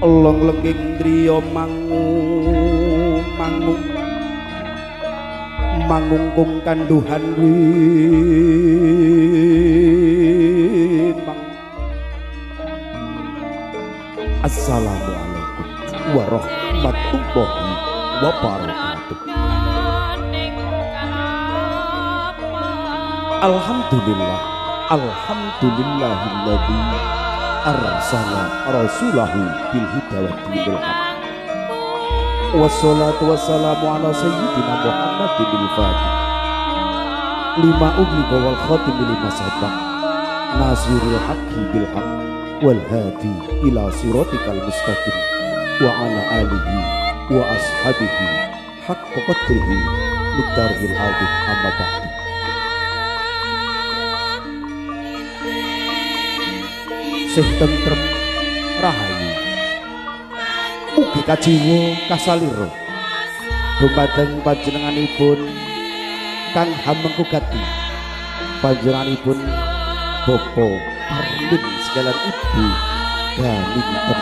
Lenglenging driya mangungkung kanduhan rimang. Assalamualaikum warahmatullahi wabarakatuh. Alhamdulillahilladzi arsala rasulahu bil huda wa dinil haq. Wassalatu wassalamu ala sayyidina Muhammadin bil fatih lima ughliqa wal khatim lima sabaq nasiril haqqi bil haqq wal hadi ila siratikal mustaqim wa ala alihi wa ashabihi haqqa qadrihi miqdaril azim amma ba'du. Sih tentrem rahayu mugi kajiwa kasalira dumateng panjenenganipun kang hamengkugati panjenenganipun Bapak Parmin sekalian Ibu Ganinten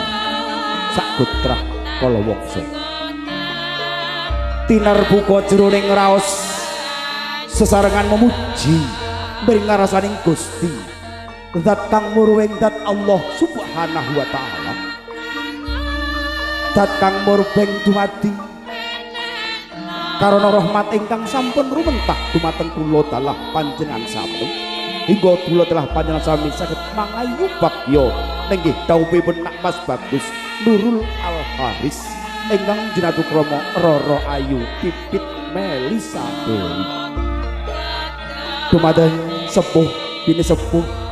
sakutrah kalawangsa tinarbuka jroning raos sesarengan memuji mring ngarasaning Gusti Zat kang murwing zat Allah subhanahu wa ta'ala, zat kang murbeng dumadi karana rahmat ingkang sampun rumentah dumateng kula dalah panjenengan sami hingga kula dalah panjenengan sami saged mangayu bagya nenggih dawuhipun Nak Mas Bagus Nurul Al Haris ingkang jinatukrama Roro Ayu Pipit Melisa Dewi dumateng sepuh bini sepuh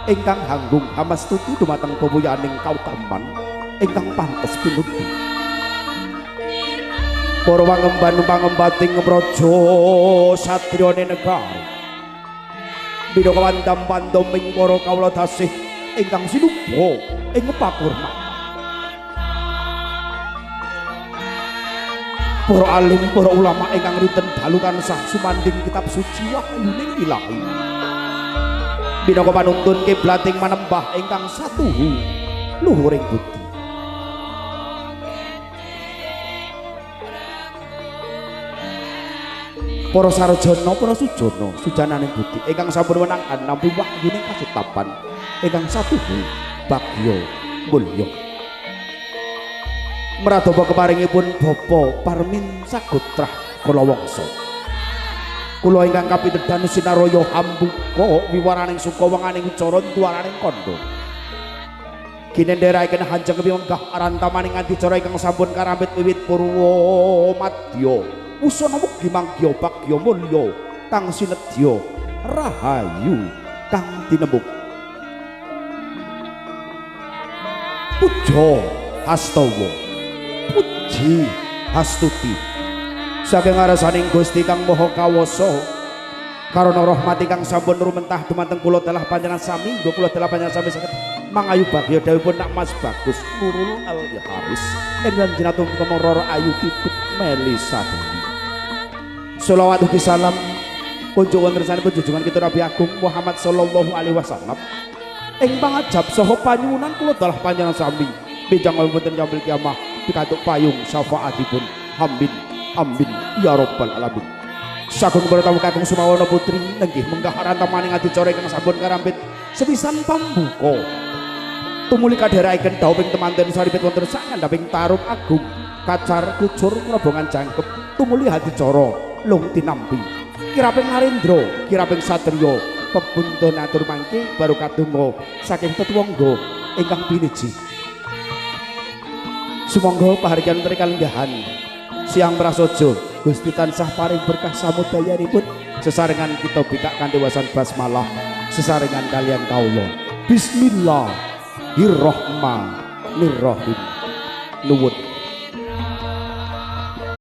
ingkang hanggung hamastuti dumateng pemuyaning kautaman ingkang pantes pinuti para wangemban-wangembating praja satriyane negara bida kawandam-pandom ing para kawula tasih ingkang sinuba ing pakurna para alim para ulama ingkang rinten dalu tansah sumanding kitab suci wahyuning ilahi binaka panuntun kiblating manembah ingkang satuhu luhuring budi. Para sarjana para sujana sujananing budi ingkang sampun wenangan nampi wahyuning kasutapan ingkang satuhu bagya mulya. Mradhapa keparingipun Bapak Parmin sakutrah kalawangsa. Kula ingkang kapitedhan sinaraya hambuka wiwaraning sukawenganing wicara tuwaraning kandha. Kinendheraken hanjeng piyonggah arantamaning adicara ingkang sampun karambit wiwit purwa madya. Usana mugi mangya bagya mulya kang sinedya rahayu kang tinembuk. Puja hastawa. Puji hastuti. Saking ngarasaning Gusti kang Maha Kawasa karana rahmat ingkang sampun rumentah dumateng kula dalah panjenengan sami kula dalah panjenengan sami saged mangayu bagya dawuhipun Nak Mas Bagus Nurul Al Haris ingkang jinatukrama Roro Ayu Pipit Melisa Dewi. Shalawat ugi salam kunjuk wontenipun junjungan kita Nabi Agung Muhammad sallallahu alaihi wasallam ing pangajab saha panyuwunan kula dalah panjenengan sami benjang wonten yaumil kiamah pikantuk payung syafaatipun amin amin ya rabbal alamin. Sagung bertamu kakung Sumawana putri nenggih menggah rantamaning adicara ingkang sampun karambit sepisan pambuka tumuli kadherekaken dawuhing temanten saripit wonten sak ngandhaping tarung agung kacar kucur robongan jangkep tumuli adicara lung tinampi kiraping narendra kiraping satriya pepundhon atur mangke baru kadonga saking tetuwangga ingkang piniji. Sumangga pahargyan kalenggahan siang prasaja Gusti tansah paring berkah samudayanipun sesarengan kita bikak kanthi wasan basmalah sesarengan kalian kaula. Bismillahirrahmanirrahim. Nuwun